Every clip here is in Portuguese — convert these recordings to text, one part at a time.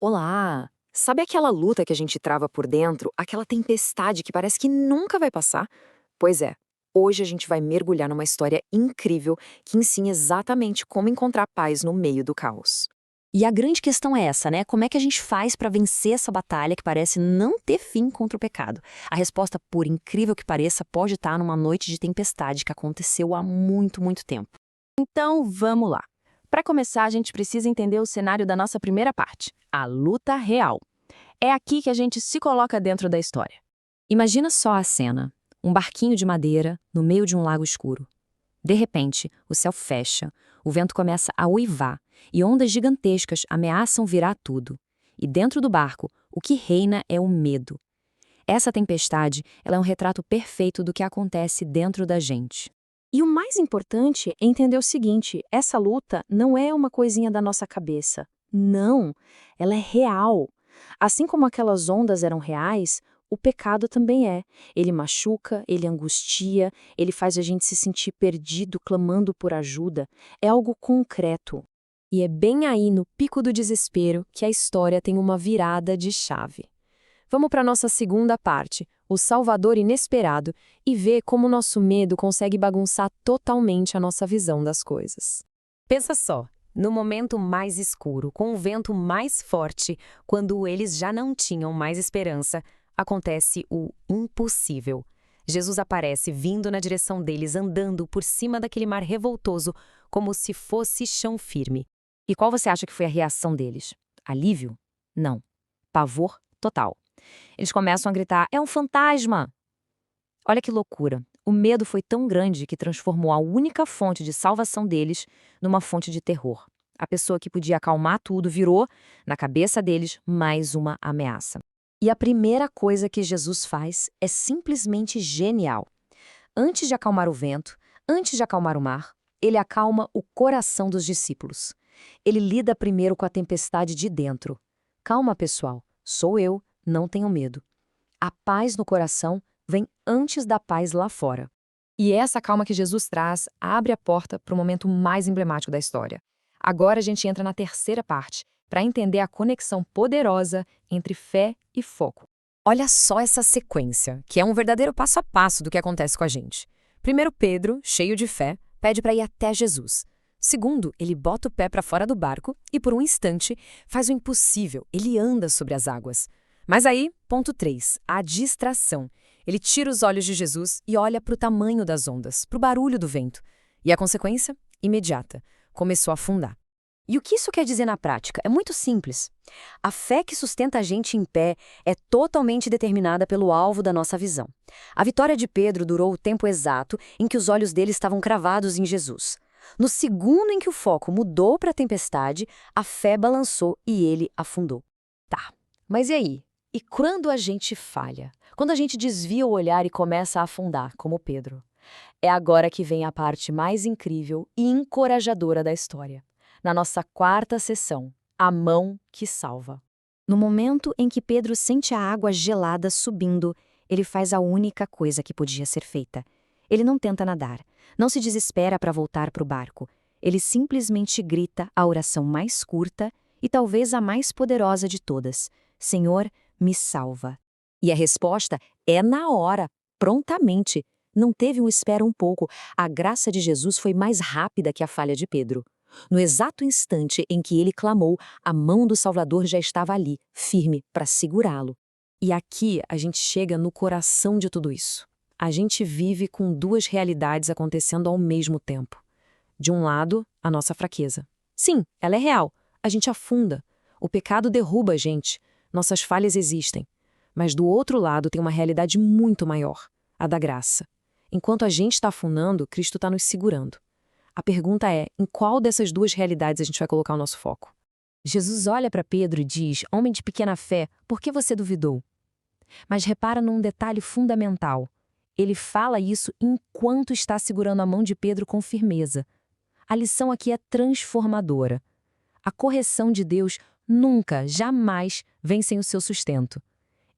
Olá! Sabe aquela luta que a gente trava por dentro, aquela tempestade que parece que nunca vai passar? Pois é, hoje a gente vai mergulhar numa história incrível que ensina exatamente como encontrar paz no meio do caos. E a grande questão é essa, né? Como é que a gente faz para vencer essa batalha que parece não ter fim contra o pecado? A resposta, por incrível que pareça, pode estar numa noite de tempestade que aconteceu há muito, muito tempo. Então, vamos lá. Para começar, a gente precisa entender o cenário da nossa primeira parte, a luta real. É aqui que a gente se coloca dentro da história. Imagina só a cena: um barquinho de madeira no meio de um lago escuro. De repente, o céu fecha, o vento começa a uivar e ondas gigantescas ameaçam virar tudo. E dentro do barco, o que reina é o medo. Essa tempestade, ela é um retrato perfeito do que acontece dentro da gente. E o mais importante é entender o seguinte: essa luta não é uma coisinha da nossa cabeça. Não, ela é real. Assim como aquelas ondas eram reais, o pecado também é. Ele machuca, ele angustia, ele faz a gente se sentir perdido, clamando por ajuda. É algo concreto. E é bem aí no pico do desespero que a história tem uma virada de chave. Vamos para a nossa segunda parte, o Salvador inesperado, e ver como o nosso medo consegue bagunçar totalmente a nossa visão das coisas. Pensa só, no momento mais escuro, com o vento mais forte, quando eles já não tinham mais esperança, acontece o impossível. Jesus aparece vindo na direção deles, andando por cima daquele mar revoltoso, como se fosse chão firme. E qual você acha que foi a reação deles? Alívio? Não. Pavor total. Eles começam a gritar: é um fantasma! Olha que loucura. O medo foi tão grande que transformou a única fonte de salvação deles numa fonte de terror. A pessoa que podia acalmar tudo virou, na cabeça deles, mais uma ameaça. E a primeira coisa que Jesus faz é simplesmente genial. Antes de acalmar o vento, antes de acalmar o mar, ele acalma o coração dos discípulos. Ele lida primeiro com a tempestade de dentro. Calma, pessoal, sou eu, não tenham medo. A paz no coração vem antes da paz lá fora. E essa calma que Jesus traz abre a porta para o momento mais emblemático da história. Agora a gente entra na terceira parte, para entender a conexão poderosa entre fé e foco. Olha só essa sequência, que é um verdadeiro passo a passo do que acontece com a gente. Primeiro, Pedro, cheio de fé, pede para ir até Jesus. Segundo, ele bota o pé para fora do barco e, por um instante, faz o impossível, ele anda sobre as águas. Mas aí, ponto 3, a distração. Ele tira os olhos de Jesus e olha para o tamanho das ondas, para o barulho do vento. E a consequência? Imediata. Começou a afundar. E o que isso quer dizer na prática? É muito simples. A fé que sustenta a gente em pé é totalmente determinada pelo alvo da nossa visão. A vitória de Pedro durou o tempo exato em que os olhos dele estavam cravados em Jesus. No segundo em que o foco mudou para a tempestade, a fé balançou e ele afundou. Tá, mas e aí? E quando a gente falha? Quando a gente desvia o olhar e começa a afundar, como Pedro? É agora que vem a parte mais incrível e encorajadora da história. Na nossa quarta sessão, a mão que salva. No momento em que Pedro sente a água gelada subindo, ele faz a única coisa que podia ser feita. Ele não tenta nadar, não se desespera para voltar para o barco. Ele simplesmente grita a oração mais curta e talvez a mais poderosa de todas: Senhor, me salva. E a resposta é na hora, prontamente. Não teve um espera um pouco. A graça de Jesus foi mais rápida que a falha de Pedro. No exato instante em que ele clamou, a mão do Salvador já estava ali, firme, para segurá-lo. E aqui a gente chega no coração de tudo isso. A gente vive com duas realidades acontecendo ao mesmo tempo. De um lado, a nossa fraqueza. Sim, ela é real. A gente afunda. O pecado derruba a gente. Nossas falhas existem. Mas do outro lado tem uma realidade muito maior, a da graça. Enquanto a gente está afundando, Cristo está nos segurando. A pergunta é, em qual dessas duas realidades a gente vai colocar o nosso foco? Jesus olha para Pedro e diz: homem de pequena fé, por que você duvidou? Mas repara num detalhe fundamental. Ele fala isso enquanto está segurando a mão de Pedro com firmeza. A lição aqui é transformadora. A correção de Deus nunca, jamais vem sem o seu sustento.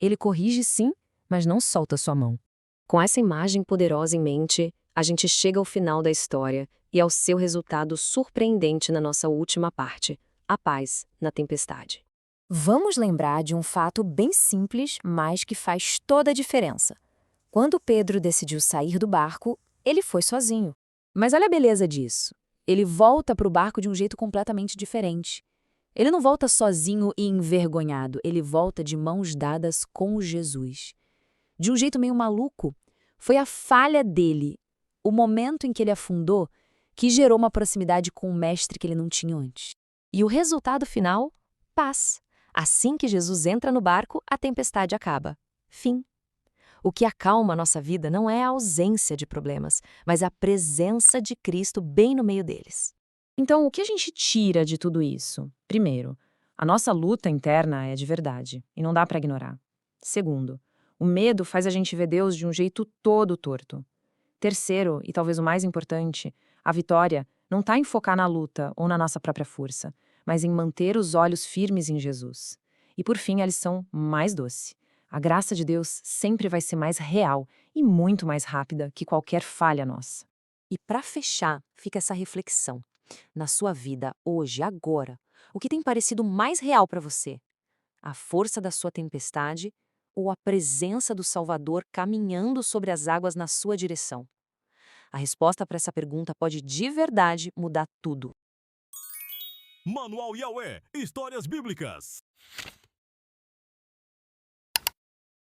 Ele corrige sim, mas não solta sua mão. Com essa imagem poderosa em mente, a gente chega ao final da história e ao seu resultado surpreendente na nossa última parte, a paz na tempestade. Vamos lembrar de um fato bem simples, mas que faz toda a diferença. Quando Pedro decidiu sair do barco, ele foi sozinho. Mas olha a beleza disso. Ele volta para o barco de um jeito completamente diferente. Ele não volta sozinho e envergonhado, ele volta de mãos dadas com Jesus. De um jeito meio maluco. Foi a falha dele, o momento em que ele afundou, que gerou uma proximidade com o mestre que ele não tinha antes. E o resultado final? Paz. Assim que Jesus entra no barco, a tempestade acaba. Fim. O que acalma a nossa vida não é a ausência de problemas, mas a presença de Cristo bem no meio deles. Então, o que a gente tira de tudo isso? Primeiro, a nossa luta interna é de verdade, e não dá para ignorar. Segundo, o medo faz a gente ver Deus de um jeito todo torto. Terceiro, e talvez o mais importante, a vitória não está em focar na luta ou na nossa própria força, mas em manter os olhos firmes em Jesus. E por fim, a lição mais doce. A graça de Deus sempre vai ser mais real e muito mais rápida que qualquer falha nossa. E para fechar, fica essa reflexão. Na sua vida, hoje, agora, o que tem parecido mais real para você? A força da sua tempestade ou a presença do Salvador caminhando sobre as águas na sua direção? A resposta para essa pergunta pode de verdade mudar tudo. Manual Yahweh, Histórias Bíblicas.